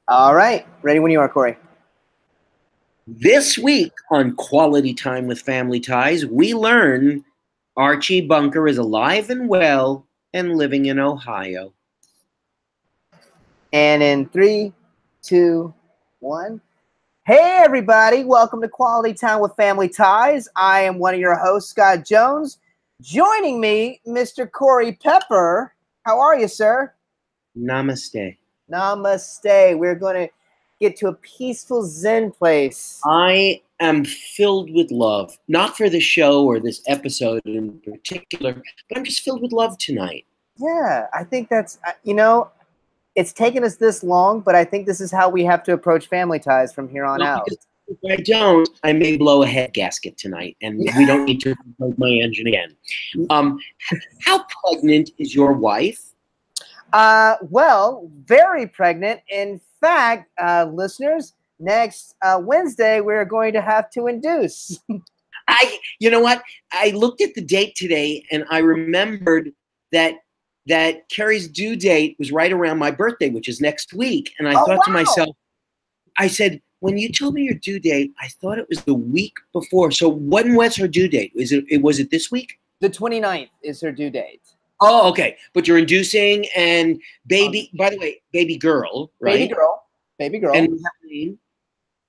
All right. Ready when you are, Corey. This week on Quality Time with Family Ties, we learn Archie Bunker is alive and well and living in Ohio. And in 3, 2, 1. Hey, everybody. Welcome to Quality Time with Family Ties. I am one of your hosts, Scott Jones. Joining me, Mr. Corey Pepper. How are you, sir? Namaste. Namaste. We're going to get to a peaceful Zen place. I am filled with love, not for the show or this episode in particular, but I'm just filled with love tonight. Yeah, I think that's, it's taken us this long, but I think this is how we have to approach Family Ties from here on out. If I don't, I may blow a head gasket tonight, and we don't need to reload my engine again. How pregnant is your wife? Well, very pregnant. In fact, listeners, next Wednesday, we're going to have to induce. You know what? I looked at the date today, and I remembered that Carrie's due date was right around my birthday, which is next week. And I thought to myself, I said, when you told me your due date, I thought it was the week before. So when was her due date? Was it this week? The 29th is her due date. Oh, okay. But you're inducing and baby, by the way, baby girl, right? Baby girl. And we have a name?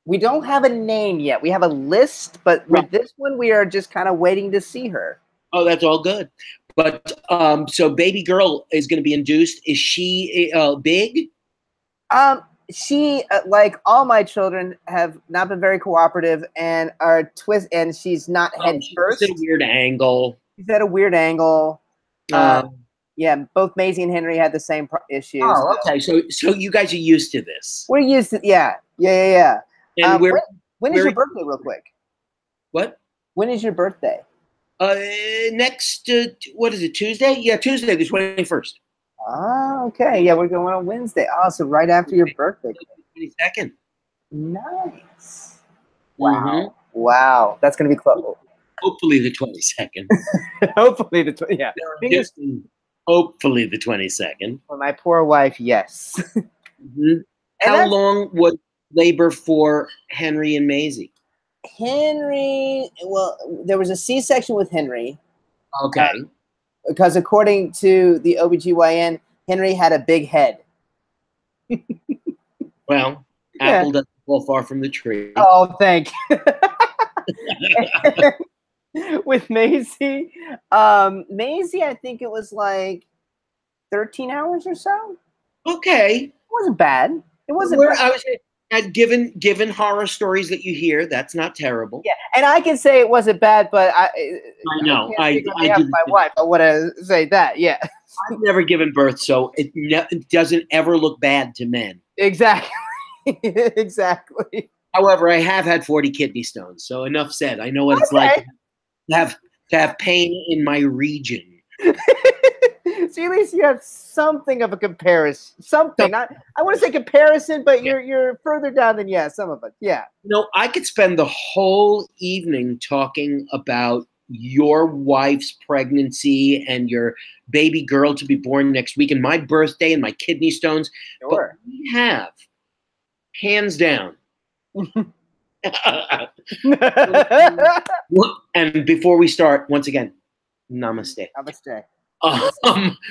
We don't have a name yet. We have a list, but with this one, we are just kind of waiting to see her. Oh, that's all good. But so baby girl is going to be induced. Is she big? She, like all my children, have not been very cooperative and are and she's not head first. She's at a weird angle. She's at a weird angle. Yeah, both Maisie and Henry had the same issues. Oh, okay. So you guys are used to this. We're used to, yeah. And when is your birthday, real quick? What? When is your birthday? Next, what is it, Tuesday? Yeah, Tuesday, the 21st. Oh, okay. Yeah, we're going on Wednesday. Oh, so right after your birthday. 22nd. Nice. Wow. Mm-hmm. Wow. That's going to be close. Hopefully the 22nd. Hopefully the 22nd. Yeah. Hopefully the 22nd. For my poor wife, yes. Mm-hmm. How long was labor for Henry and Maisie? Henry, well, there was a C-section with Henry. Okay. Because according to the OBGYN, Henry had a big head. Well, apple doesn't fall far from the tree. Oh, thank you. With Maisie, I think it was like 13 hours or so. Okay. It wasn't bad. It wasn't bad. I was given horror stories that you hear, that's not terrible. Yeah, and I can say it wasn't bad, but I know. I have my wife. I want to say that. Yeah. I've never given birth, so it doesn't ever look bad to men. Exactly. Exactly. However, I have had 40 kidney stones, so enough said. I know what it's like to have pain in my region. So at least you have something of a comparison. Something. I want to say comparison, but you're further down than some of it. Yeah. I could spend the whole evening talking about your wife's pregnancy and your baby girl to be born next week and my birthday and my kidney stones. Sure. But we have, hands down. And before we start, once again, namaste. Namaste.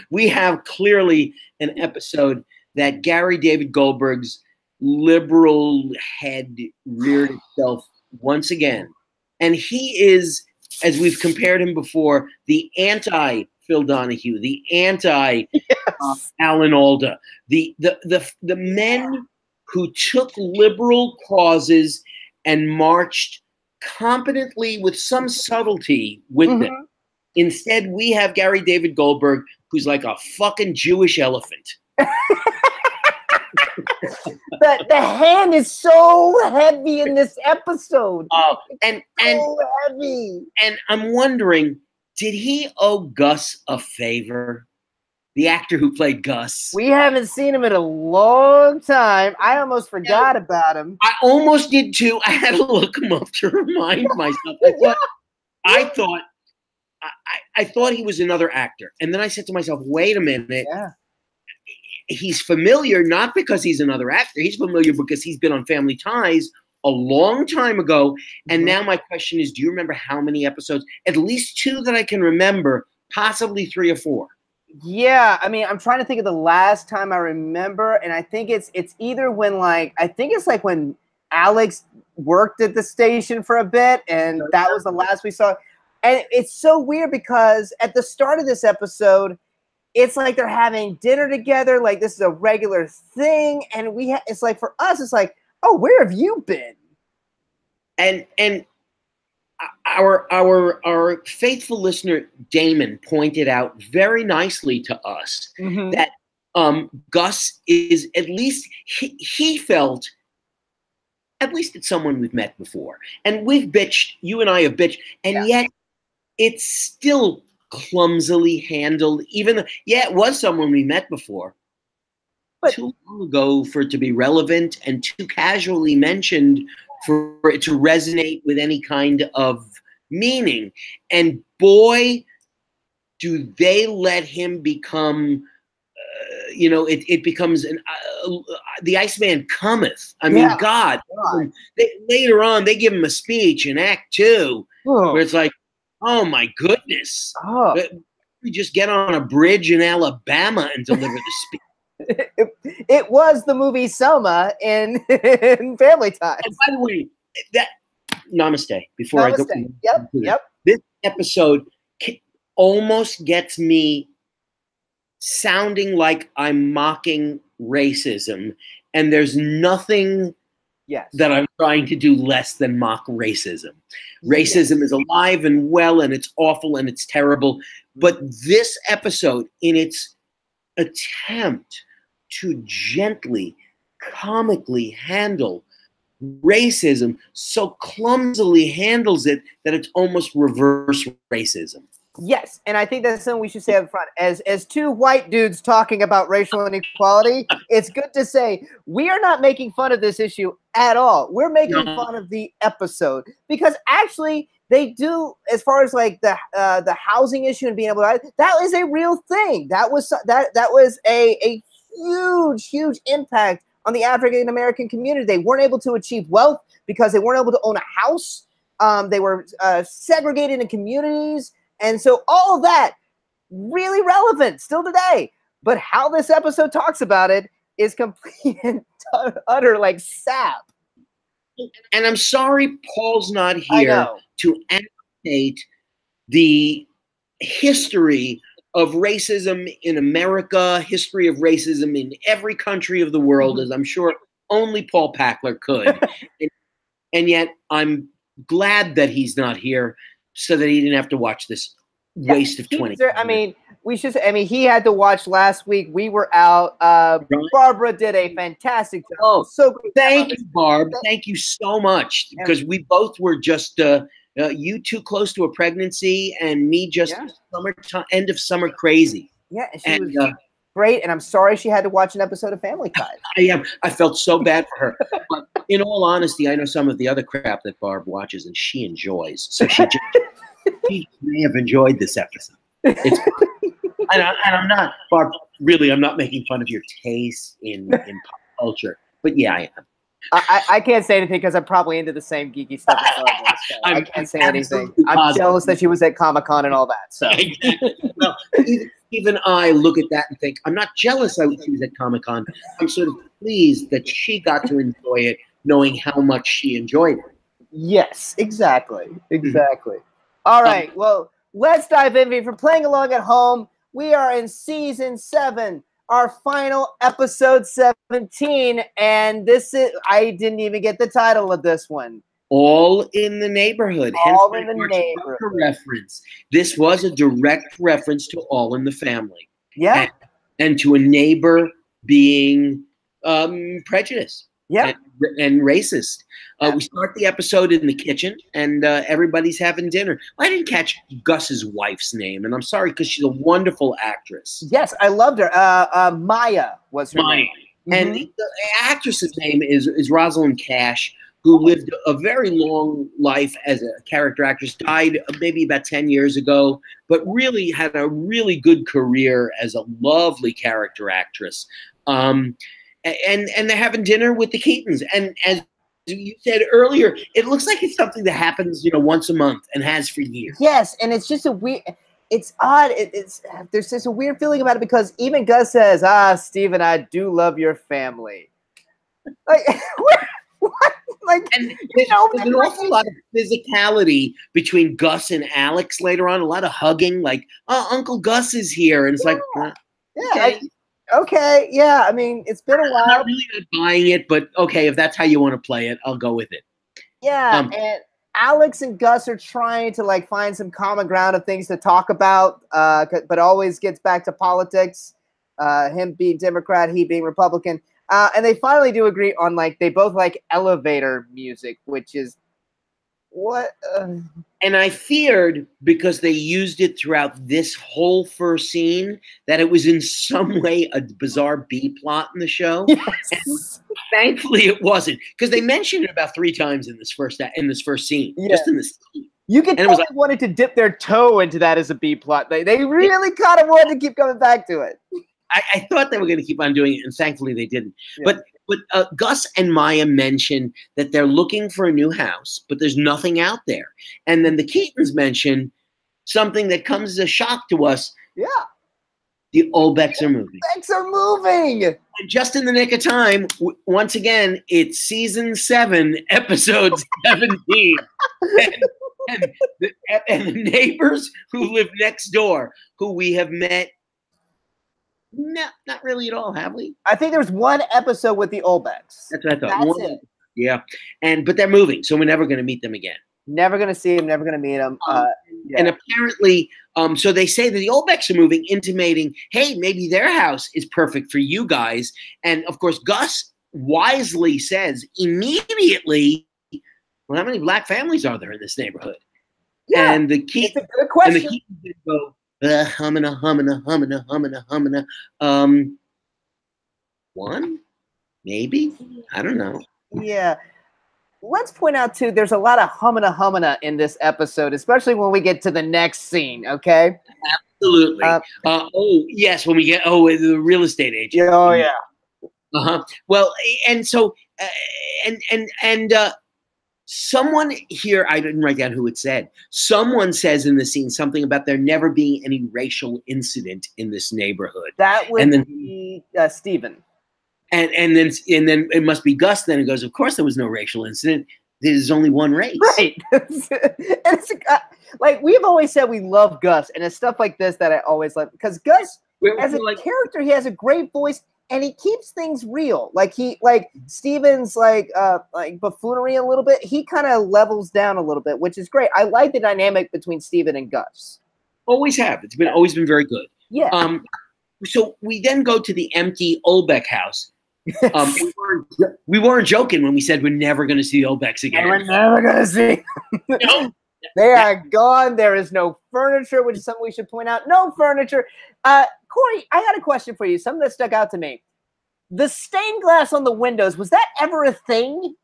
We have clearly an episode that Gary David Goldberg's liberal head reared itself once again. And he is, as we've compared him before, the anti-Phil Donahue, the anti-Alan Alda, the men who took liberal causes and marched competently with some subtlety with them. Instead, we have Gary David Goldberg, who's like a fucking Jewish elephant. The hand is so heavy in this episode. Oh, and so heavy. And I'm wondering, did he owe Gus a favor? The actor who played Gus. We haven't seen him in a long time. I almost forgot about him. I almost did too. I had to look him up to remind myself. I thought he was another actor. And then I said to myself, wait a minute. Yeah. he's familiar not because he's another actor. He's familiar because he's been on Family Ties a long time ago. And now my question is, do you remember how many episodes? At least 2 that I can remember, possibly 3 or 4. Yeah, I mean, I'm trying to think of the last time I remember, and I think it's either when I think it's like when Alex worked at the station for a bit, and that was the last we saw. And it's so weird because at the start of this episode, it's like they're having dinner together, like this is a regular thing, and it's like for us, it's like, oh, where have you been? And our faithful listener Damon pointed out very nicely to us that Gus is at least he felt. At least it's someone we've met before. And we've bitched, you and I have bitched, and yet it's still clumsily handled. Even though, it was someone we met before. But too long ago for it to be relevant and too casually mentioned for it to resonate with any kind of meaning. And boy, do they let him become... it becomes the Iceman cometh. I mean, God. Later on, they give him a speech in Act 2 where it's like, oh my goodness. We just get on a bridge in Alabama and deliver the speech. It was the movie Selma in Family Ties. And by the way, namaste. Before I go. Yep. This episode almost gets me sounding like I'm mocking racism, and there's nothing that I'm trying to do less than mock racism. Racism is alive and well, and it's awful and it's terrible. But this episode, in its attempt to gently, comically handle racism, so clumsily handles it that it's almost reverse racism. Yes, and I think that's something we should say up front. As 2 white dudes talking about racial inequality, it's good to say we are not making fun of this issue at all. We're making fun of the episode because actually they do, as far as like the housing issue and being able to, that is a real thing. That was a huge impact on the African American community. They weren't able to achieve wealth because they weren't able to own a house. They were segregated in communities. And so all of that really relevant still today. But how this episode talks about it is complete and utter like sap. And I'm sorry Paul's not here to annotate the history of racism in America, history of racism in every country of the world, as I'm sure only Paul Packler could. and yet I'm glad that he's not here, so that he didn't have to watch this waste of 20 years. I mean, he had to watch last week. We were out. Barbara did a fantastic job. Oh, so great. Thank you, Barb. Thank you so much. Because we both were just, you too close to a pregnancy, and me just end of summer crazy. Yeah, and she was great. And I'm sorry she had to watch an episode of Family Ties. I felt so bad for her. But in all honesty, I know some of the other crap that Barb watches and she enjoys. So she may have enjoyed this episode. And I'm not, Barb, really, I'm not making fun of your taste in pop culture. But yeah, I am. I can't say anything because I'm probably into the same geeky stuff as Barbara, so I can't say anything. I'm jealous that she was at Comic-Con and all that. So well, even I look at that and think, I'm not jealous she was at Comic-Con. I'm sort of pleased that she got to enjoy it, knowing how much she enjoyed it. Yes, exactly. All right, well, let's dive in. If you're playing along at home, we are in Season 7, our final episode 17, and I didn't even get the title of this one. All in the Neighborhood. All in the Neighborhood. Reference. This was a direct reference to All in the Family. Yeah. And to a neighbor being prejudiced. Yeah. And racist. We start the episode in the kitchen, and everybody's having dinner. I didn't catch Gus's wife's name, and I'm sorry because she's a wonderful actress. Yes, I loved her. Maya was her name. And the actress's name is Rosalind Cash, who lived a very long life as a character actress, died maybe about 10 years ago, but really had a really good career as a lovely character actress. And they're having dinner with the Keatons. And as you said earlier, it looks like it's something that happens, once a month and has for years. Yes, and it's just it's odd. There's just a weird feeling about it because even Gus says, Steven, I do love your family. Like, what? Like, and there's an awful lot of physicality between Gus and Alex later on, a lot of hugging, like, oh, Uncle Gus is here. And it's like, okay, yeah. I mean, it's been a while. I'm not really not buying it, but okay, if that's how you want to play it, I'll go with it. Yeah, and Alex and Gus are trying to like find some common ground of things to talk about, but always gets back to politics. Him being Democrat, he being Republican. And they finally do agree on they both like elevator music, which is what? And I feared, because they used it throughout this whole first scene, that it was in some way a bizarre B plot in the show. Yes. And thankfully, it wasn't, because they mentioned it about 3 times in this first scene, just in this scene. You could tell they wanted to dip their toe into that as a B plot. They really kind of wanted to keep coming back to it. I thought they were going to keep on doing it, and thankfully they didn't. Yeah. But Gus and Maya mention that they're looking for a new house, but there's nothing out there. And then the Keatons mention something that comes as a shock to us. Yeah. The Olbecs are moving. Olbecs are moving. And just in the nick of time, once again, it's season 7, episode 17. and the neighbors who live next door, who we have met. No, not really at all, have we? I think there's one episode with the Olbecs. That's what I thought. That's it. Yeah, but they're moving, so we're never going to meet them again. Never going to see them. Never going to meet them. And apparently, so they say that the Olbecs are moving, intimating, hey, maybe their house is perfect for you guys. And of course, Gus wisely says immediately, well, how many black families are there in this neighborhood? Yeah, and the key, it's a good question. And the key go. Hummina. 1, maybe, I don't know. Yeah, let's point out too. There's a lot of hummina in this episode, especially when we get to the next scene. Okay. Absolutely. Oh yes, when we get the real estate agent. Oh yeah. Well, and so and someone here, I didn't write down who it said. Someone says in the scene something about there never being any racial incident in this neighborhood. That would be Steven. And then it must be Gus. Then it goes, of course there was no racial incident. There's only one race. Right. And it's like we've always said we love Gus, and it's stuff like this that I always love, because Gus, as a character, he has a great voice. And he keeps things real. Like Steven's buffoonery a little bit. He kind of levels down a little bit, which is great. I like the dynamic between Steven and Gus. Always have. It's been always been very good. Yeah. So we then go to the empty Olbeck house. We weren't joking when we said we're never going to see Olbecks again. We're never going to see. No. They are gone. There is no furniture, which is something we should point out. No furniture. Corey, I got a question for you. Something that stuck out to me. The stained glass on the windows, was that ever a thing?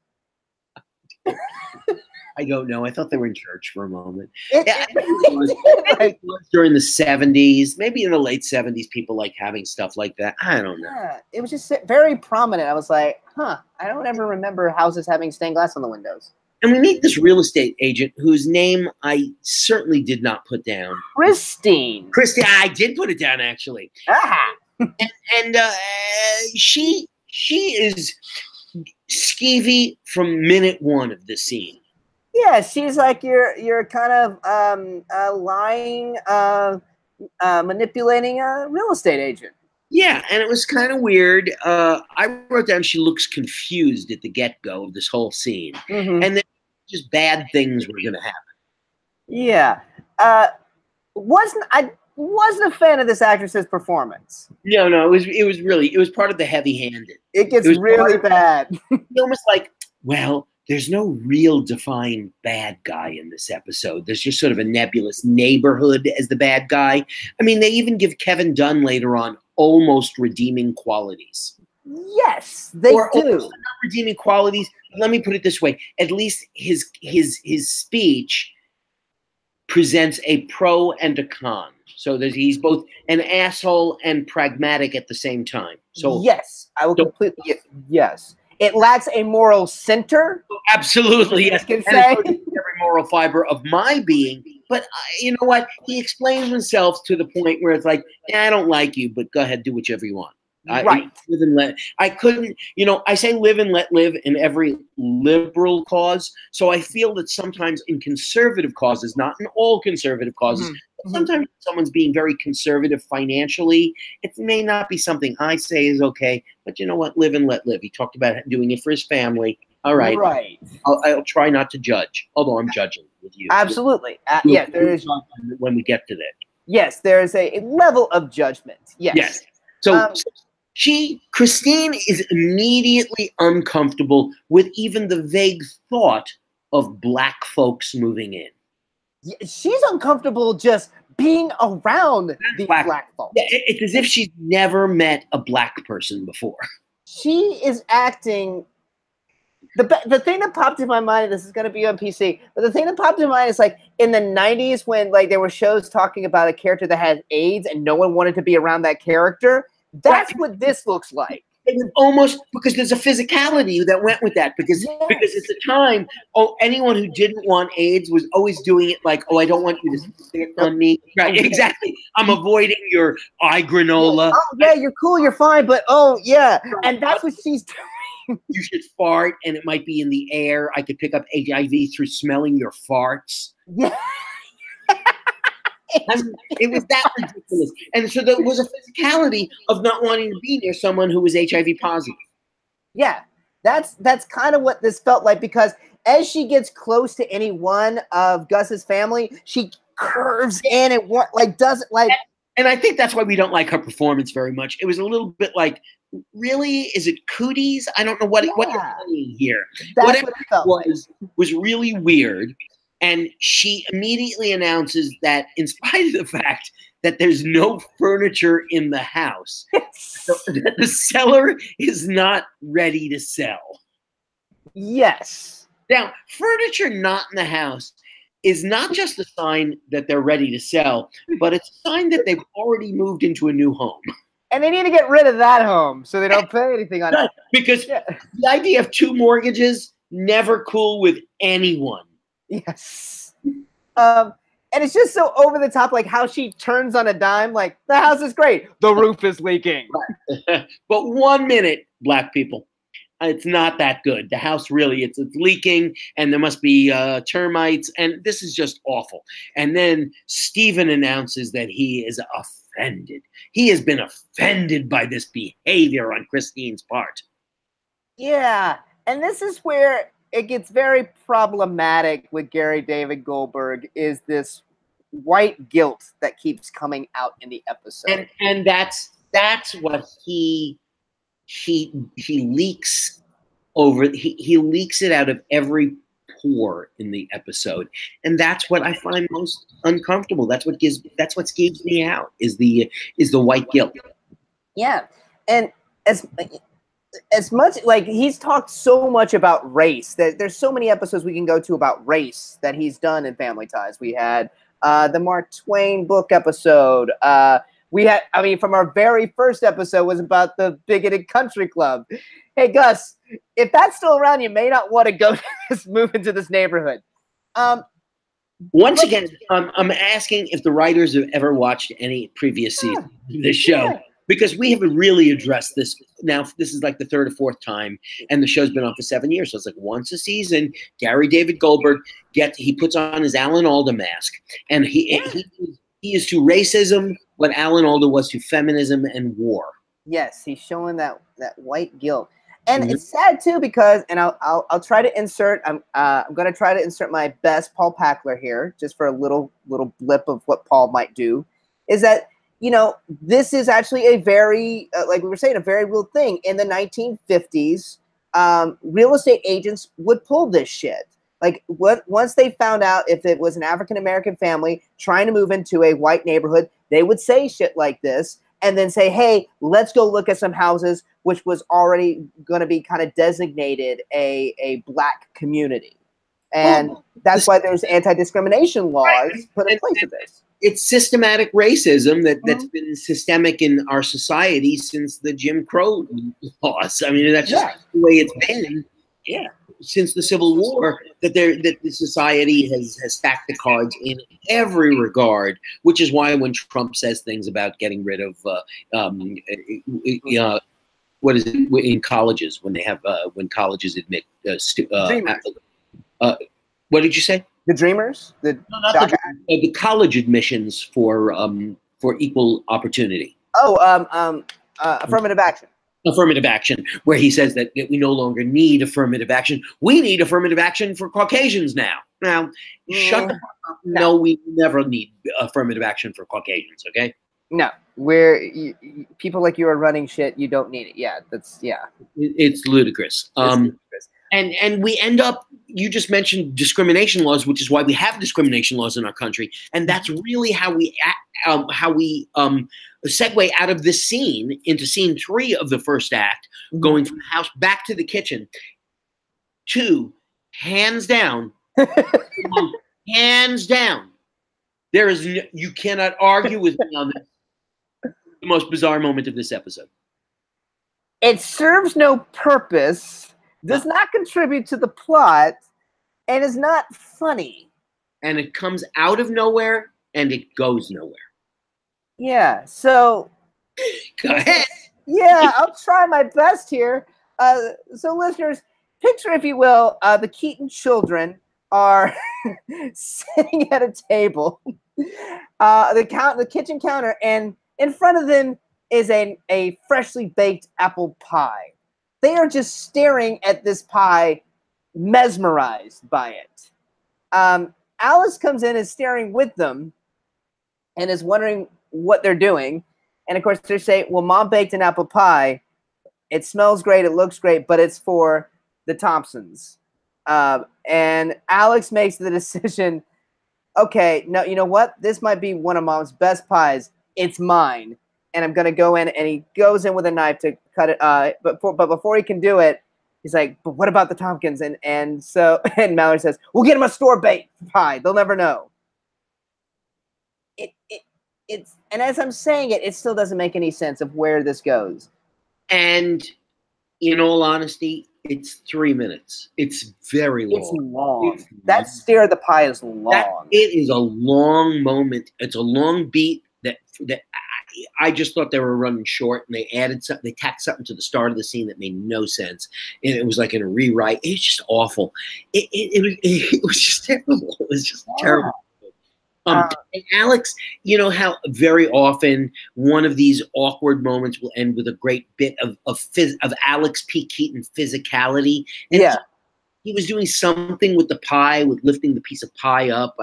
I don't know. I thought they were in church for a moment. It was during the 70s, maybe in the late 70s, people like having stuff like that. I don't know. Yeah, it was just very prominent. I was like, I don't ever remember houses having stained glass on the windows. And we meet this real estate agent whose name I certainly did not put down. Christine. I did put it down, actually. And she is skeevy from minute 1 of the scene. Yeah, she's like you're kind of lying, manipulating a real estate agent. Yeah, and it was kind of weird. I wrote down she looks confused at the get-go of this whole scene. Mm-hmm. And then just bad things were going to happen. Yeah. I wasn't a fan of this actress's performance. No, it was part of the heavy-handed. It gets really bad. Almost like, well, there's no real defined bad guy in this episode. There's just sort of a nebulous neighborhood as the bad guy. I mean, they even give Kevin Dunn later on almost redeeming qualities. Yes, they do. Not redeeming qualities. Let me put it this way: at least his speech presents a pro and a con, so that he's both an asshole and pragmatic at the same time. So yes, I will completely yes. It lacks a moral center. Absolutely, yes. Can And say. every moral fiber of my being. But you know what? He explains himself to the point where it's like, I don't like you, but go ahead, do whichever you want. Right. Live and let. I couldn't, I say live and let live in every liberal cause. So I feel that sometimes in conservative causes, not in all conservative causes, but sometimes someone's being very conservative financially. It may not be something I say is okay, but you know what? Live and let live. He talked about doing it for his family. All right. Right. I'll try not to judge, although I'm judging with you. Absolutely. Yes, there is. When we get to that. Yes, there is a level of judgment. Yes. Yes. So Christine is immediately uncomfortable with even the vague thought of black folks moving in. She's uncomfortable just being around the black folks. Yeah, it's as if she's never met a black person before. She is acting. The thing that popped in my mind, this is going to be on PC, but the thing that popped in my mind is like in the 90s when like there were shows talking about a character that had AIDS and no one wanted to be around that character. That's what this looks like. Almost because there's a physicality that went with that because at the time, anyone who didn't want AIDS was always doing it like, I don't want you to spit on me. Right, exactly. I'm avoiding your eye granola. Oh yeah, you're cool, you're fine, but and that's what she's doing. You should fart, and it might be in the air. I could pick up HIV through smelling your farts. Yeah. It was that ridiculous. And so there was a physicality of not wanting to be near someone who was HIV positive. Yeah, that's kind of what this felt like because as she gets close to any one of Gus's family, she curves in and doesn't like. And I think that's why we don't like her performance very much. It was a little bit like, really? Is it cooties? I don't know what you're saying here. That's what it felt was really weird. And she immediately announces that in spite of the fact that there's no furniture in the house, the seller is not ready to sell. Yes. Now, furniture not in the house is not just a sign that they're ready to sell, but it's a sign that they've already moved into a new home. And they need to get rid of that home so they don't pay anything on it. Because the idea of 2 mortgages, never cool with anyone. Yes. And it's just so over the top, like how she turns on a dime, like, the house is great. The roof is leaking. But 1 minute, black people, it's not that good. The house really, it's leaking, and there must be termites, and this is just awful. And then Stephen announces that he is offended. He has been offended by this behavior on Christine's part. Yeah, and this is where it gets very problematic with Gary David Goldberg is this white guilt that keeps coming out in the episode. And that's what he leaks over. He leaks it out of every pore in the episode, and that's what I find most uncomfortable. That's what scares me out is the white guilt. Yeah, and as much like he's talked so much about race that there's so many episodes we can go to about race that he's done in Family Ties. We had the Mark Twain book episode. From our very first episode was about the bigoted country club. Hey, Gus, if that's still around, you may not want to go move into this neighborhood. Once again, I'm asking if the writers have ever watched any previous season of this show. Yeah. Because we haven't really addressed this. Now, this is like the 3rd or 4th time, and the show's been on for 7 years. So it's like once a season, Gary David Goldberg he puts on his Alan Alda mask, and he is to racism what Alan Alda was to feminism and war. Yes, he's showing that white guilt, and it's sad too because, and I'll try to insert. I'm going to try to insert my best Paul Packler here, just for a little blip of what Paul might do. Is that, this is actually a very, like we were saying, a very real thing. In the 1950s, real estate agents would pull this shit. Like, once they found out if it was an African-American family trying to move into a white neighborhood, they would say shit like this. and then say, hey, let's go look at some houses, which was already going to be kind of designated a black community. And that's why there's anti-discrimination laws put in place of this. It's systematic racism that's been systemic in our society since the Jim Crow laws. I mean, that's just the way it's been. Yeah, since the Civil War, that the society has stacked the cards in every regard. Which is why when Trump says things about getting rid of what is it in colleges when they have when colleges admit what did you say? The Dreamers? The college admissions for equal opportunity. Oh, affirmative action. Affirmative action, where he says that we no longer need affirmative action. We need affirmative action for Caucasians now. Now, shut the fuck up. No, we never need affirmative action for Caucasians, okay? No, people like you are running shit. You don't need it. Yeah, It's ludicrous. And we end up, you just mentioned discrimination laws, which is why we have discrimination laws in our country. And that's really how we segue out of this scene into scene 3 of the first act, going from the house back to the kitchen, to hands down, hands down. There is you cannot argue with me on this. The most bizarre moment of this episode. It serves no purpose, does not contribute to the plot, and is not funny. And it comes out of nowhere, and it goes nowhere. Yeah, so... Go ahead. Yeah, I'll try my best here. So listeners, picture, if you will, the Keaton children are sitting at a table, the kitchen counter, and in front of them is a freshly baked apple pie. They are just staring at this pie, mesmerized by it. Alice comes in, is staring with them, and is wondering what they're doing. And of course, they say, well, Mom baked an apple pie. It smells great, it looks great, but it's for the Thompsons. And Alex makes the decision, okay, no, you know what? This might be one of Mom's best pies. It's mine. And I'm going to go in, and he goes in with a knife to cut it. But before he can do it, he's like, but what about the Tompkins? And Mallory says, we'll get him a store-baked pie. They'll never know. And as I'm saying it, it still doesn't make any sense of where this goes. And in all honesty, it's 3 minutes. It's very long. It's long. That stare of the pie is long. It is a long moment. It's a long beat that I just thought they were running short, and they added something. They tacked something to the start of the scene that made no sense, and it was like in a rewrite. It's just awful. It was just terrible. It was just terrible. And Alex, you know how very often one of these awkward moments will end with a great bit of Alex P. Keaton physicality. And he was doing something with the pie, with lifting the piece of pie up.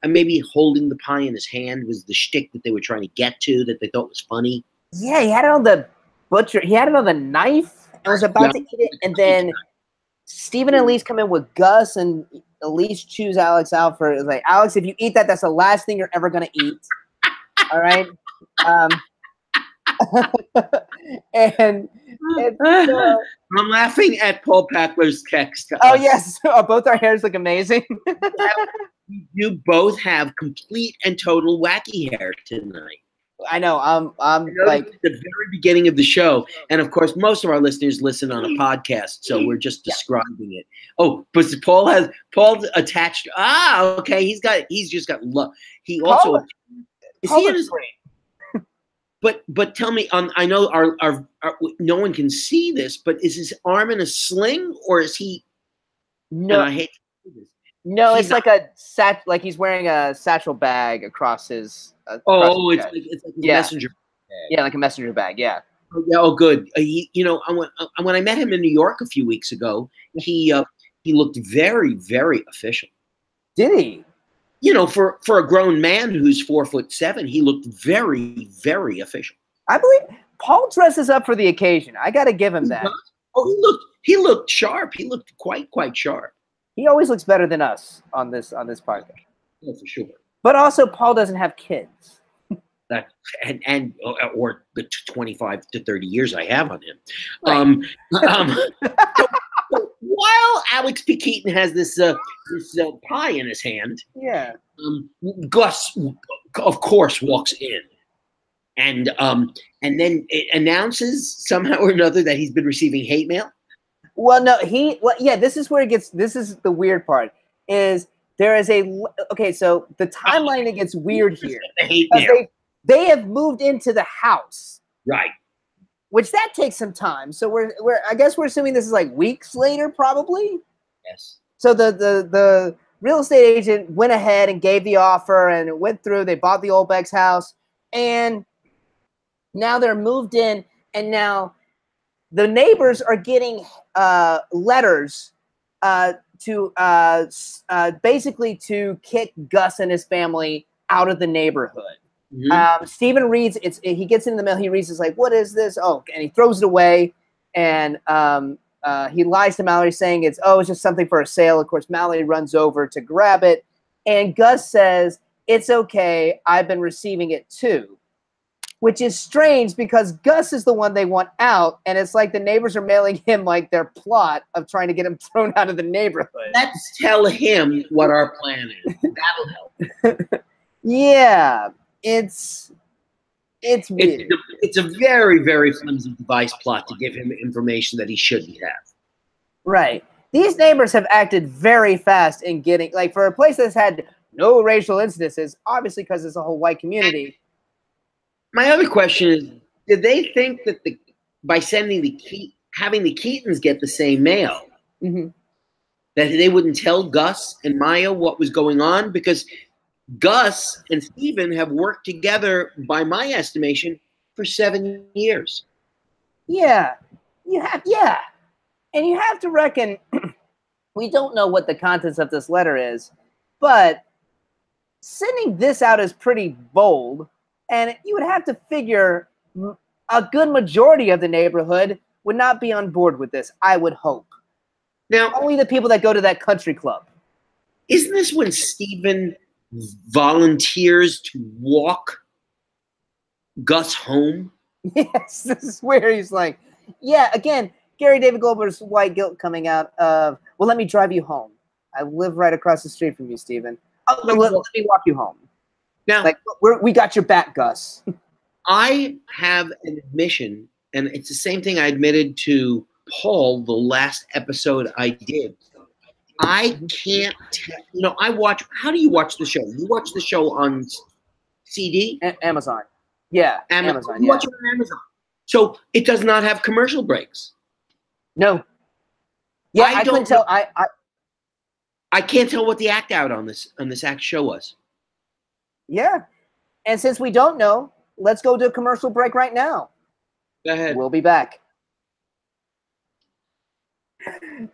And maybe holding the pie in his hand was the shtick that they were trying to get to, that they thought was funny. Yeah, he had it on the butcher. He had it on the knife and was about to eat it. And then Stephen and Elise come in with Gus, and Elise chews Alex out for, like, Alex, if you eat that, that's the last thing you're ever going to eat. All right? I'm laughing at Paul Packler's text. Oh, yes. Both our hairs look amazing. You both have complete and total wacky hair tonight. I know. I'm like at the very beginning of the show, and of course, most of our listeners listen on a podcast, so we're just describing it. Oh, but Paul attached. Okay. He's just got love. He also is he in his. But tell me, I know our no one can see this, but is his arm in a sling, or is he? No, I hate to do this. No, it's like like he's wearing a satchel bag across his. It's like a messenger bag. Yeah, like a messenger bag. Yeah. Oh, good. When I met him in New York a few weeks ago, he looked very, very official. Did he? You know, for a grown man who's 4'7", he looked very, very official. I believe Paul dresses up for the occasion. I got to give him that. Oh, he looked sharp. He looked quite sharp. He always looks better than us on this podcast. Yeah, for sure. But also, Paul doesn't have kids. That and or the 25 to 30 years I have on him. Right. So while Alex P. Keaton has this pie in his hand, Yeah. Gus, of course, walks in, and then it announces somehow or another that he's been receiving hate mail. Well, no, yeah, this is where it gets, this is the weird part, is there is okay, so the timeline it gets weird here. The hate mail. They have moved into the house. Right. Which that takes some time. So I guess we're assuming this is like weeks later, probably. Yes. So the real estate agent went ahead and gave the offer, and it went through. They bought the Olbeck's house, and now they're moved in, and now the neighbors are getting letters to basically to kick Gus and his family out of the neighborhood. Mm-hmm. Stephen reads he gets it in the mail. He reads, it's like, what is this? Oh, and he throws it away, and he lies to Mallory saying it's just something for a sale. Of course, Mallory runs over to grab it, and Gus says, it's okay, I've been receiving it too, which is strange because Gus is the one they want out, and it's like the neighbors are mailing him like their plot of trying to get him thrown out of the neighborhood. Let's tell him what our plan is. That'll help. Yeah. It's weird. It's a very, very flimsy device plot to give him information that he shouldn't have. Right. These neighbors have acted very fast in getting, like, for a place that's had no racial incidences, obviously because it's a whole white community. My other question is, did they think that by sending having the Keatons get the same mail, mm-hmm. that they wouldn't tell Gus and Maya what was going on? Because Gus and Stephen have worked together, by my estimation, for 7 years. Yeah. And you have to reckon, we don't know what the contents of this letter is, but sending this out is pretty bold, and you would have to figure a good majority of the neighborhood would not be on board with this, I would hope. Now, only the people that go to that country club. Isn't this when Stephen volunteers to walk Gus home? Yes, this is where he's like, yeah, again, Gary David Goldberg's white guilt coming out of, well, let me drive you home. I live right across the street from you, Stephen. Oh, let me walk you home. Now, like, we got your back, Gus. I have an admission, and it's the same thing I admitted to Paul the last episode I did. I can't tell, I watch, how do you watch the show? You watch the show on CD? Amazon. Yeah, Amazon. You watch it on Amazon. So it does not have commercial breaks. No. Yeah, I couldn't tell. I can't tell what the act out on this act show was. Yeah. And since we don't know, let's go to a commercial break right now. Go ahead. We'll be back.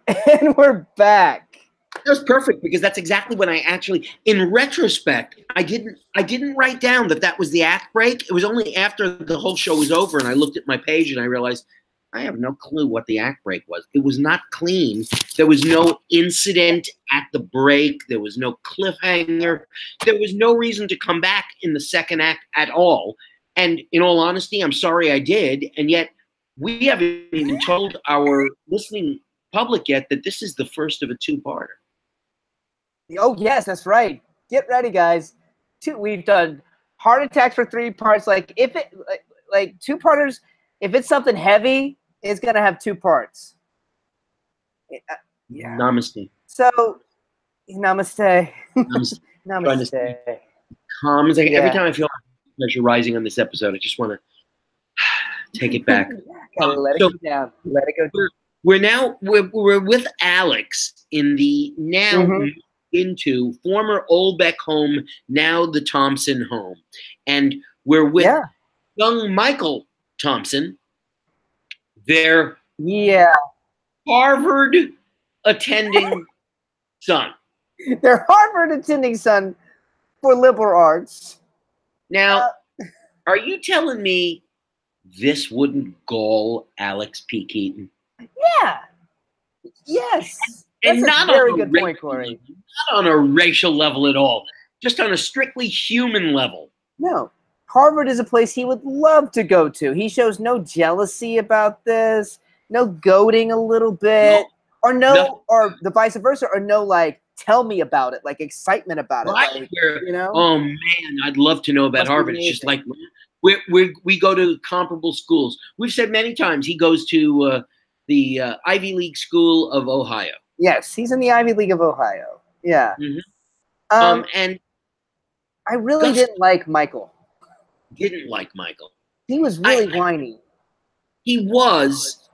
And we're back. That was perfect because that's exactly when I actually, in retrospect, I didn't write down that was the act break. It was only after the whole show was over and I looked at my page and I realized I have no clue what the act break was. It was not clean. There was no incident at the break. There was no cliffhanger. There was no reason to come back in the second act at all. And in all honesty, I'm sorry I did. And yet we haven't even told our listening public yet that this is the first of a two-parter. Oh, yes, that's right. Get ready, guys. We've done Heart Attacks for 3 parts. Like, if it, like two-parters, if it's something heavy, it's going to have 2 parts. Yeah. Namaste. So, namaste. Namaste. Calm. It's like every time I feel pressure rising on this episode, I just want to take it back. Let it go down. Let it go down. We're with Alex in the now into former Olbeck home, now the Thompson home. And we're with young Michael Thompson, their Harvard attending son. Their Harvard attending son for liberal arts. Now, are you telling me this wouldn't gall Alex P. Keaton? Yeah. Yes. And that's not a very on good point, Corey. Not on a racial level at all. Just on a strictly human level. No. Harvard is a place he would love to go to. He shows no jealousy about this, no goading a little bit, or or the vice versa, or no like tell me about it, like excitement about it. Like, you know? Oh man, I'd love to know about Harvard. It's just like we go to comparable schools. We've said many times he goes to the Ivy League School of Ohio. Yes, he's in the Ivy League of Ohio. Yeah. And I really didn't like Michael. Didn't like Michael. He was really whiny. He was.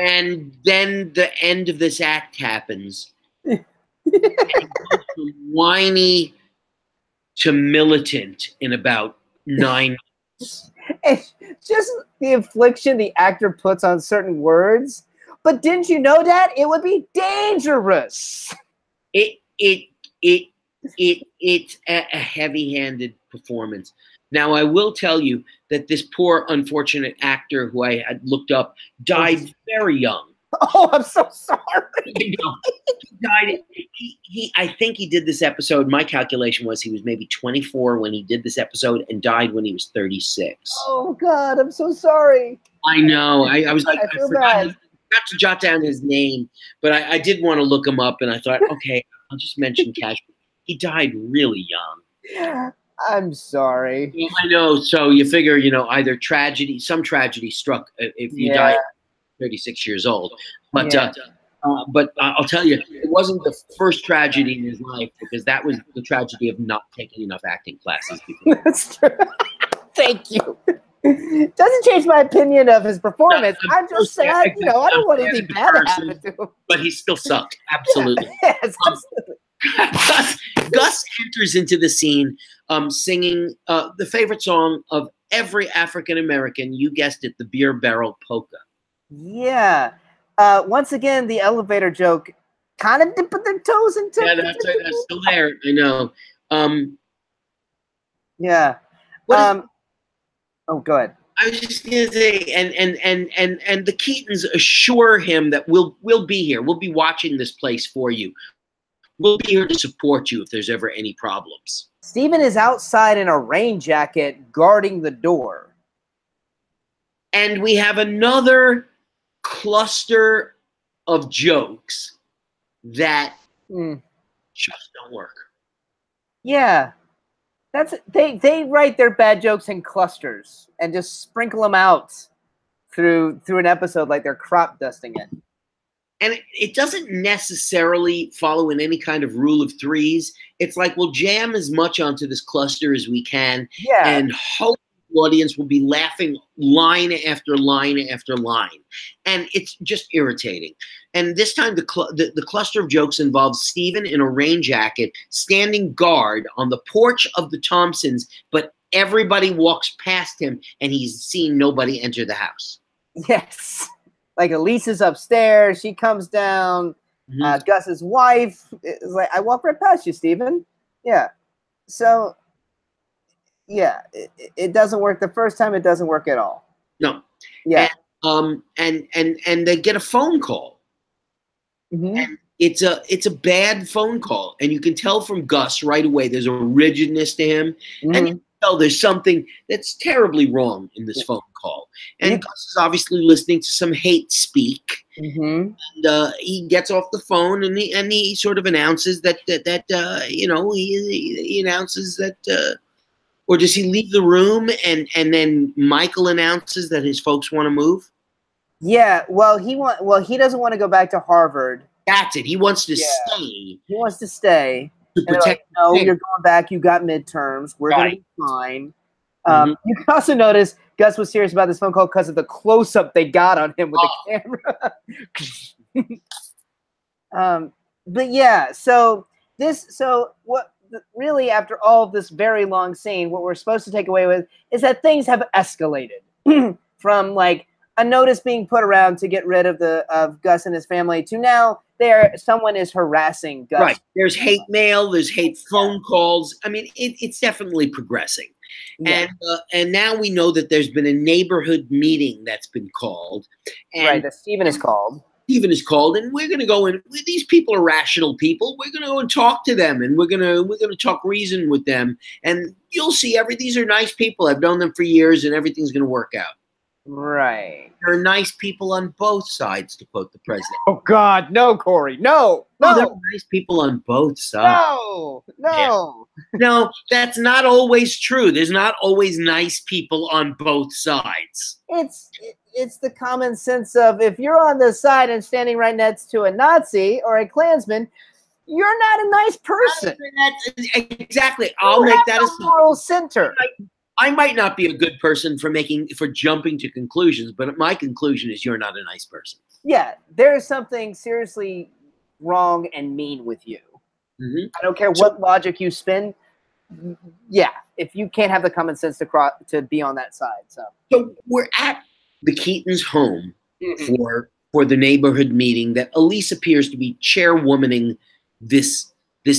And then the end of this act happens. And it goes from whiny to militant in about 9 minutes. It's just the infliction the actor puts on certain words. But didn't you know that it would be dangerous? It's a heavy-handed performance. Now, I will tell you that this poor, unfortunate actor who I had looked up died very young. Oh, I'm so sorry. He died. I think he did this episode. My calculation was he was maybe 24 when he did this episode and died when he was 36. Oh, God, I'm so sorry. I know. I was like, I forgot to jot down his name, but I did want to look him up, and I thought, okay, I'll just mention casually. He died really young. I'm sorry. I know. So you figure, either some tragedy struck if you die at 36 years old. But I'll tell you, it wasn't the first tragedy in his life, because that was the tragedy of not taking enough acting classes before. That's true. Thank you. Doesn't change my opinion of his performance. I'm just saying, I don't want anything bad to happen to him. But he still sucked. Absolutely. Yes, absolutely. Gus enters into the scene singing the favorite song of every African American. You guessed it, the Beer Barrel Polka. Yeah. Once again, the elevator joke kind of dipping their toes into. Yeah, that's right. That's still there. I know. Yeah. Oh, go ahead. I was just gonna say, and the Keatons assure him that we'll be here. We'll be watching this place for you. We'll be here to support you if there's ever any problems. Steven is outside in a rain jacket guarding the door. And we have another cluster of jokes that just don't work. Yeah. They write their bad jokes in clusters and just sprinkle them out through an episode like they're crop dusting it. And it doesn't necessarily follow in any kind of rule of threes. It's like we'll jam as much onto this cluster as we can, and hope the audience will be laughing line after line after line. And it's just irritating. And this time the cluster of jokes involves Steven in a rain jacket standing guard on the porch of the Thompsons, but everybody walks past him and he's seeing nobody enter the house. Yes. Like Elise is upstairs, she comes down. Gus's wife is like, I walk right past you, Steven. Yeah. So, yeah, it doesn't work the first time. It doesn't work at all. No. Yeah. And they get a phone call. And it's a bad phone call, and you can tell from Gus right away. There's a rigidness to him, and you can tell there's something that's terribly wrong in this phone call. And Gus is obviously listening to some hate speak. And he gets off the phone, and he sort of announces that he announces that. Or does he leave the room and then Michael announces that his folks want to move? Yeah, well, he doesn't want to go back to Harvard. That's it. He wants to stay. He wants to stay. To protect. Like, no, you're going back. You got midterms. We're going to be fine. You can also notice Gus was serious about this phone call because of the close-up they got on him with the camera. But yeah, so what really, after all of this very long scene, what we're supposed to take away with is that things have escalated from like a notice being put around to get rid of Gus and his family to now someone is harassing Gus. Right. There's hate mail. There's hate phone calls. I mean, it's definitely progressing. Yeah. And now we know that there's been a neighborhood meeting that's been called. And right. That Steven is called. Stephen is called, and we're going to go in. These people are rational people. We're going to go and talk to them, and we're going to talk reason with them, and you'll see. These are nice people. I've known them for years, and everything's going to work out. Right. There are nice people on both sides, to quote the president. Oh God, no, Corey, no. There are nice people on both sides. No. Yeah. No, that's not always true. There's not always nice people on both sides. It's the common sense of, if you're on the side and standing right next to a Nazi or a Klansman, you're not a nice person. Exactly. I'll make that a moral center. I might not be a good person for jumping to conclusions, but my conclusion is you're not a nice person. Yeah, there's something seriously wrong and mean with you. Mm-hmm. I don't care what logic you spin. Yeah, if you can't have the common sense to be on that side. So we're at the Keatons' home for the neighborhood meeting that Elise appears to be chairwomaning this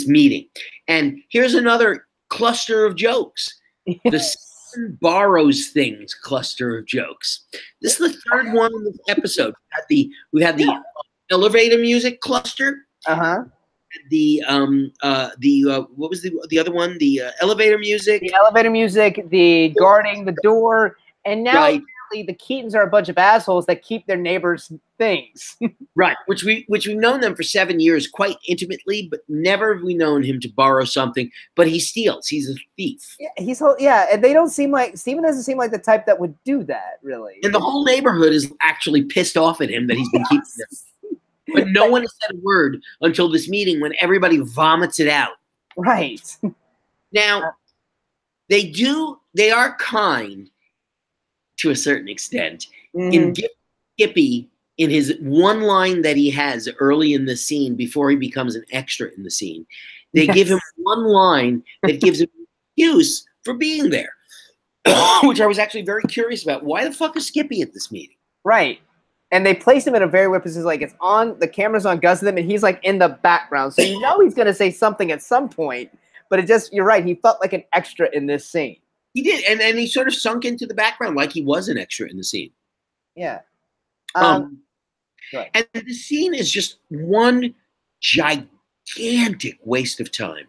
meeting. And here's another cluster of jokes. The Stephen borrows things cluster of jokes. This is the third one in this episode. We had the elevator music cluster. The what was the other one? The elevator music. The elevator music. The guarding the door. And now the Keatons are a bunch of assholes that keep their neighbors' things. Right, which we've known them for 7 years quite intimately, but never have we known him to borrow something. But he steals. He's a thief. Yeah, and they don't seem like Stephen doesn't seem like the type that would do that, really. And the whole neighborhood is actually pissed off at him that he's been keeping them. But no one has said a word until this meeting when everybody vomits it out. Right. Now, they are kind to a certain extent. In Skippy, in his one line that he has early in the scene before he becomes an extra in the scene, they give him one line that gives him an excuse for being there, which I was actually very curious about. Why the fuck is Skippy at this meeting? Right. And they placed him in a very weird position. Like, it's on, the camera's on Gus and he's like in the background. So you know he's going to say something at some point, but you're right. He felt like an extra in this scene. He did, and he sort of sunk into the background like he was an extra in the scene. Yeah. And the scene is just one gigantic waste of time.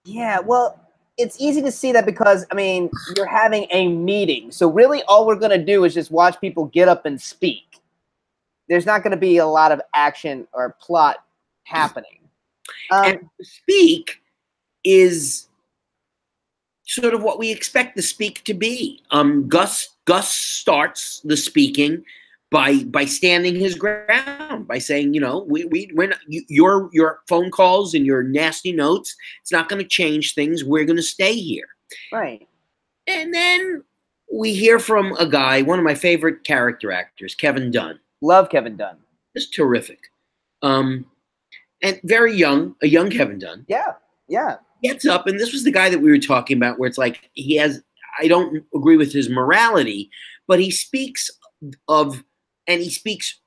Yeah, well, it's easy to see that because, I mean, you're having a meeting. So really all we're going to do is just watch people get up and speak. There's not going to be a lot of action or plot happening. And to speak is sort of what we expect the speak to be. Gus starts the speaking by standing his ground, by saying, you know, we're not, your phone calls and your nasty notes, it's not going to change things. We're going to stay here. Right. And then we hear from a guy, one of my favorite character actors, Kevin Dunn. Love Kevin Dunn. Just terrific. And very young, a young Kevin Dunn. Yeah, yeah. Gets up, and this was the guy that we were talking about, where it's like I don't agree with his morality, but he speaks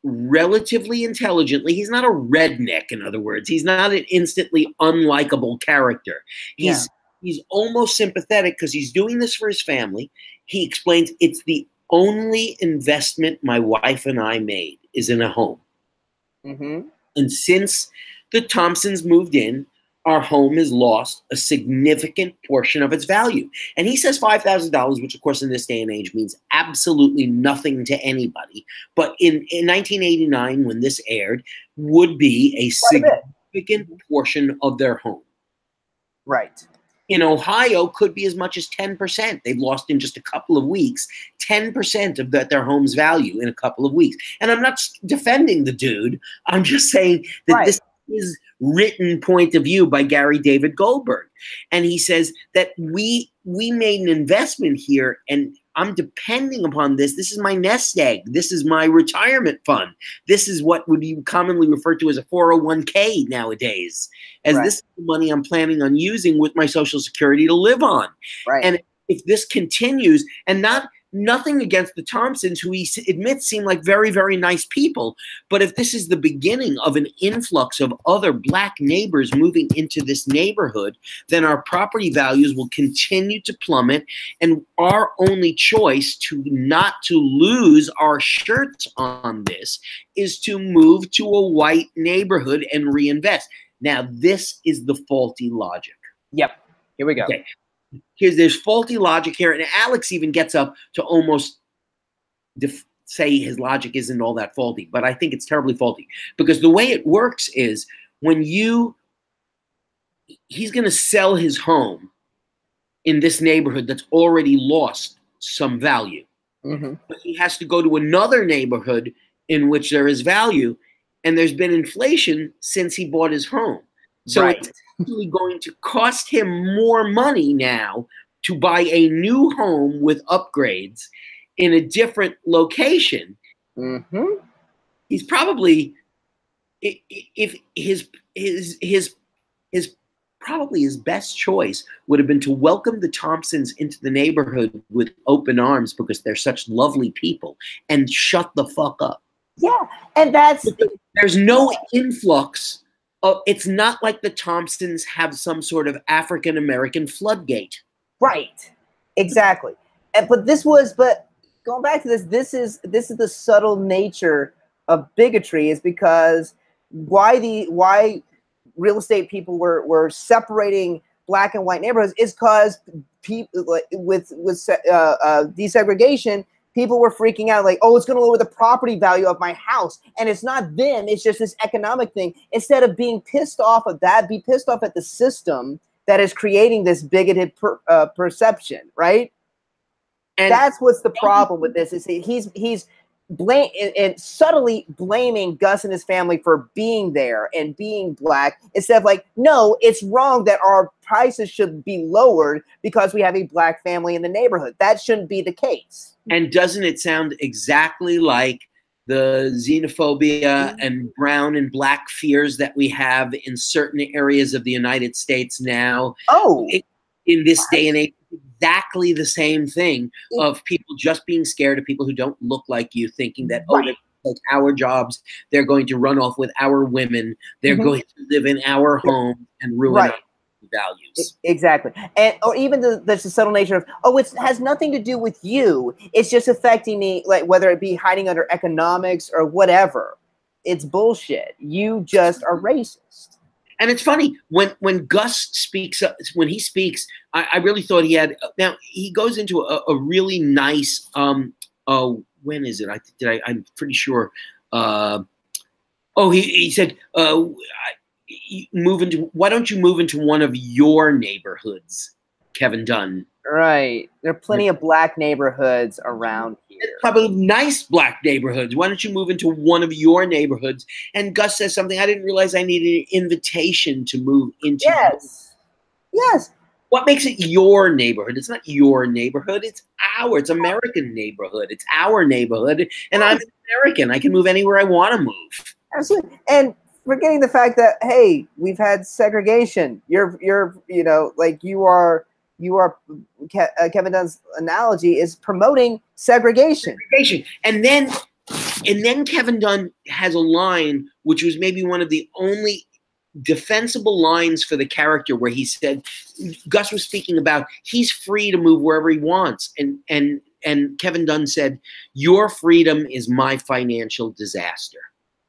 relatively intelligently. He's not a redneck, in other words. He's not an instantly unlikable character. He's almost sympathetic because he's doing this for his family. He explains it's the only investment my wife and I made is in a home. Mm-hmm. And since the Thompsons moved in, our home has lost a significant portion of its value. And he says $5,000, which of course in this day and age means absolutely nothing to anybody. But in 1989, when this aired, would be a significant portion of their home. Right. In Ohio, could be as much as 10%. They've lost in just a couple of weeks, 10% of their home's value in a couple of weeks. And I'm not defending the dude. I'm just saying that this is written point of view by Gary David Goldberg. And he says that we made an investment here and I'm depending upon this. This is my nest egg. This is my retirement fund. This is what would be commonly referred to as a 401k nowadays, as this is the money I'm planning on using with my Social Security to live on. Right. And if this continues, and not nothing against the Thompsons, who he admits seem like very, very nice people. But if this is the beginning of an influx of other black neighbors moving into this neighborhood, then our property values will continue to plummet. And our only choice to not to lose our shirts on this is to move to a white neighborhood and reinvest. Now, this is the faulty logic. Yep. Here we go. Okay. There's faulty logic here, and Alex even gets up to almost say his logic isn't all that faulty, but I think it's terribly faulty, because the way it works is when he's going to sell his home in this neighborhood that's already lost some value. Mm-hmm. But he has to go to another neighborhood in which there is value, and there's been inflation since he bought his home. So right. It's actually going to cost him more money now to buy a new home with upgrades in a different location. Mm-hmm. He's probably, if his probably his best choice would have been to welcome the Thompsons into the neighborhood with open arms, because they're such lovely people, and shut the fuck up. Yeah, and there's no influx. It's not like the Thompsons have some sort of African American floodgate. Right. Exactly. But going back to this is the subtle nature of bigotry, is because why real estate people were separating black and white neighborhoods is because people with desegregation, people were freaking out like, oh, it's going to lower the property value of my house. And it's not them. It's just this economic thing. Instead of being pissed off of that, be pissed off at the system that is creating this bigoted perception, right? And that's what's the problem with this. Is he's subtly blaming Gus and his family for being there and being black, instead of like, no, it's wrong that our prices should be lowered because we have a black family in the neighborhood. That shouldn't be the case. And doesn't it sound exactly like the xenophobia and brown and black fears that we have in certain areas of the United States now? Oh, in this day and age, exactly the same thing of people just being scared of people who don't look like you, thinking that, oh, they're like our jobs, they're going to run off with our women, they're going to live in our home and ruin our values. Exactly. And or even the subtle nature of, oh, it has nothing to do with you, it's just affecting me, like whether it be hiding under economics or whatever. It's bullshit. You just are racist. And it's funny when Gus speaks, when he speaks, I really thought he had. Now he goes into a really nice. When is it? I'm pretty sure. He said, why don't you move into one of your neighborhoods, Kevin Dunn? Right. There are plenty of black neighborhoods around here. Probably nice black neighborhoods. Why don't you move into one of your neighborhoods? And Gus says something, I didn't realize I needed an invitation to move into. Yes. Yes. What makes it your neighborhood? It's not your neighborhood. It's American neighborhood. It's our neighborhood. And I'm an American. I can move anywhere I want to move. Absolutely. And forgetting the fact that, hey, we've had segregation. You're Kevin Dunn's analogy is promoting segregation. And then Kevin Dunn has a line which was maybe one of the only defensible lines for the character, where he said, Gus was speaking about he's free to move wherever he wants, and Kevin Dunn said, your freedom is my financial disaster.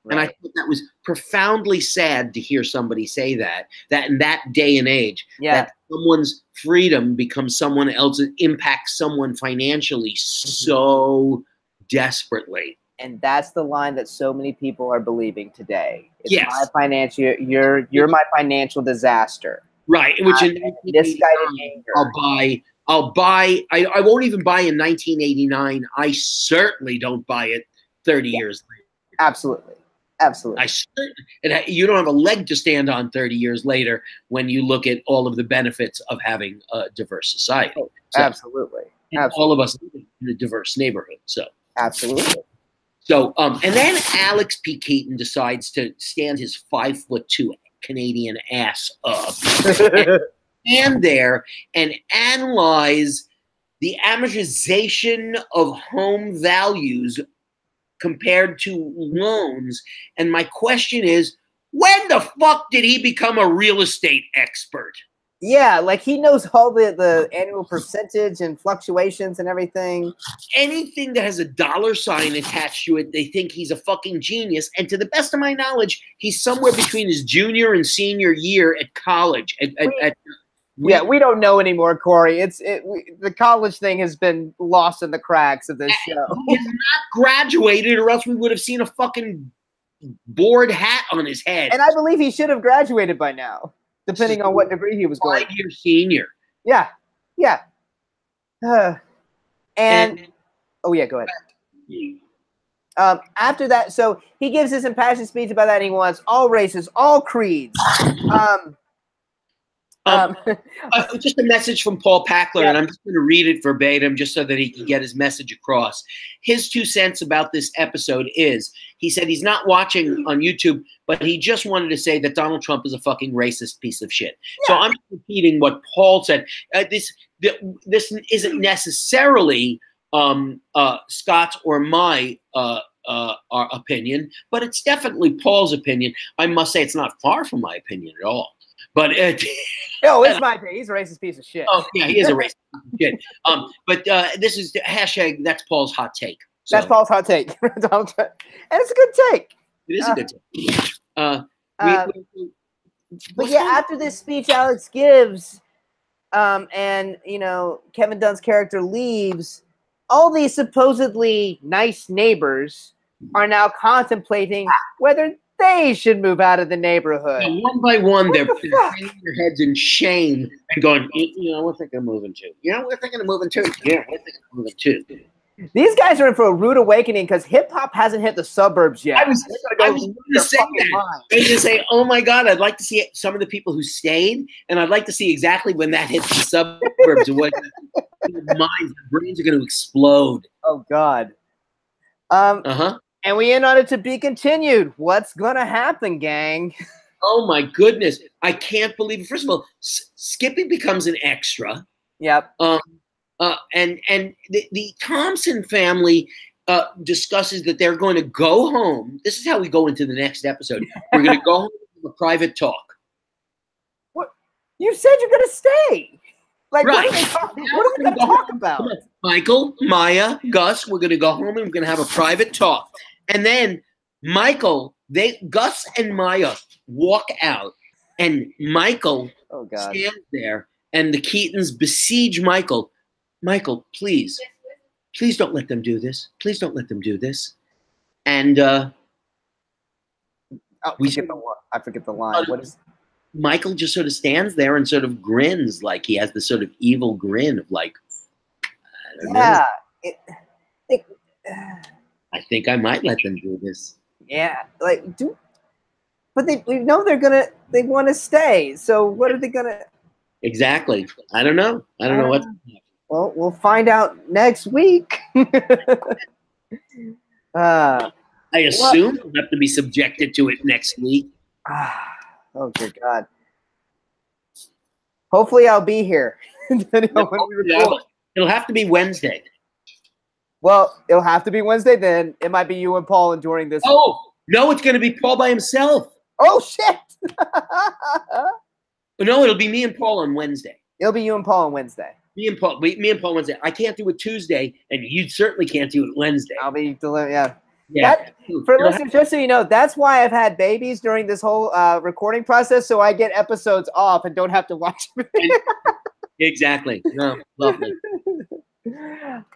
Right. And I think that was profoundly sad to hear somebody say that in that day and age, that someone's freedom becomes someone else's, impacts someone financially so desperately. And that's the line that so many people are believing today. It's my financial, you're my financial disaster. Right. Which I'll buy. I won't even buy in 1989. I certainly don't buy it 30 years later. Absolutely. Absolutely. You don't have a leg to stand on 30 years later when you look at all of the benefits of having a diverse society. Oh, absolutely. All of us live in a diverse neighborhood. So absolutely. So and then Alex P. Keaton decides to stand his 5'2" Canadian ass up and stand there and analyze the amortization of home values compared to loans. And my question is, when the fuck did he become a real estate expert? Yeah, like he knows all the annual percentage and fluctuations and everything. Anything that has a dollar sign attached to it, they think he's a fucking genius. And to the best of my knowledge, he's somewhere between his junior and senior year at college. We don't know anymore, Corey. The college thing has been lost in the cracks of this show. He has not graduated, or else we would have seen a fucking board hat on his head. And I believe he should have graduated by now, depending on what degree he was going. 5-year senior. Yeah, yeah. And oh yeah, go ahead. After that, so he gives his impassioned speech about that, and he wants all races, all creeds. Just a message from Paul Packler, and I'm just going to read it verbatim just so that he can get his message across. His 2 cents about this episode is, he said he's not watching on YouTube, but he just wanted to say that Donald Trump is a fucking racist piece of shit. Yeah. So I'm repeating what Paul said. This isn't necessarily Scott's or my our opinion, but it's definitely Paul's opinion. I must say it's not far from my opinion at all. But it's my opinion. He's a racist piece of shit. Oh yeah, he is a racist piece of shit. But this is hashtag. That's Paul's hot take. So. That's Paul's hot take, and it's a good take. It is a good take. But yeah, after this speech Alex gives, and Kevin Dunn's character leaves, all these supposedly nice neighbors are now contemplating whether they should move out of the neighborhood. Yeah, one by one, they're hanging their heads in shame and going, we're thinking of moving to. We're thinking of moving to. Yeah, we're thinking of moving to. These guys are in for a rude awakening because hip hop hasn't hit the suburbs yet. I was going to say that. I was going to say, oh my God, I'd like to see some of the people who stayed, and I'd like to see exactly when that hits the suburbs and what minds, their brains are going to explode. Oh God. And we end on it to be continued. What's gonna happen, gang? Oh my goodness! I can't believe it. First of all, Skippy becomes an extra. Yep. And the Thompson family discusses that they're going to go home. This is how we go into the next episode. We're going to go home for a private talk. What? You said you're going to stay. Like, right. What are we going to talk about? Michael, Maya, Gus, we're going to go home and we're going to have a private talk. And then Gus and Maya walk out, and Michael stands there, and the Keatons besiege Michael. Michael, please don't let them do this. Please don't let them do this. And I forget the line. What is? Michael just sort of stands there and sort of grins, like he has this sort of evil grin of like, I don't know. I think I might let them do this. Yeah, but we know they want to stay. So what are they gonna? Exactly. I don't know. I don't know what. Well, we'll find out next week. I assume we'll have to be subjected to it next week. Oh, good God. Hopefully I'll be here. It'll have to be Wednesday. Well, it'll have to be Wednesday then. It might be you and Paul enduring this. Oh, no, it's going to be Paul by himself. Oh, shit. No, it'll be me and Paul on Wednesday. It'll be you and Paul on Wednesday. Me and Paul Wednesday. I can't do it Tuesday, and you certainly can't do it Wednesday. I'll be for listeners, just so you know, that's why I've had babies during this whole recording process, so I get episodes off and don't have to watch them. Exactly. No, lovely.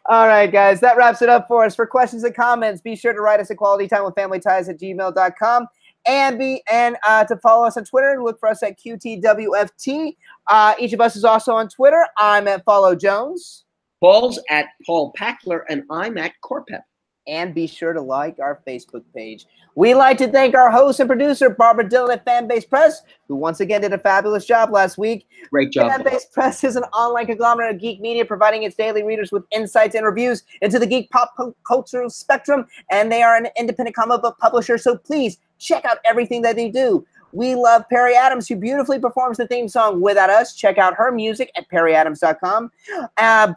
All right, guys, that wraps it up for us. For questions and comments, be sure to write us at qualitytimewithfamilyties@gmail.com. And to follow us on Twitter, look for us at QTWFT. Each of us is also on Twitter. I'm at Follow Jones. Paul's at Paul Packler, and I'm at Corpep. And be sure to like our Facebook page. We'd like to thank our host and producer, Barbara Dillon at Fanbase Press, who once again did a fabulous job last week. Great job. Fanbase Press is an online conglomerate of geek media providing its daily readers with insights and reviews into the geek pop cultural spectrum, and they are an independent comic book publisher, so please check out everything that they do. We love Perry Adams, who beautifully performs the theme song Without Us. Check out her music at perryadams.com.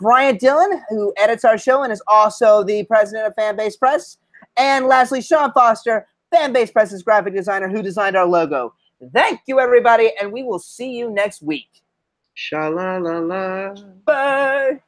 Bryant Dillon, who edits our show and is also the president of Fanbase Press. And lastly, Sean Foster, Fanbase Press's graphic designer, who designed our logo. Thank you, everybody, and we will see you next week. Sha-la-la-la. Bye.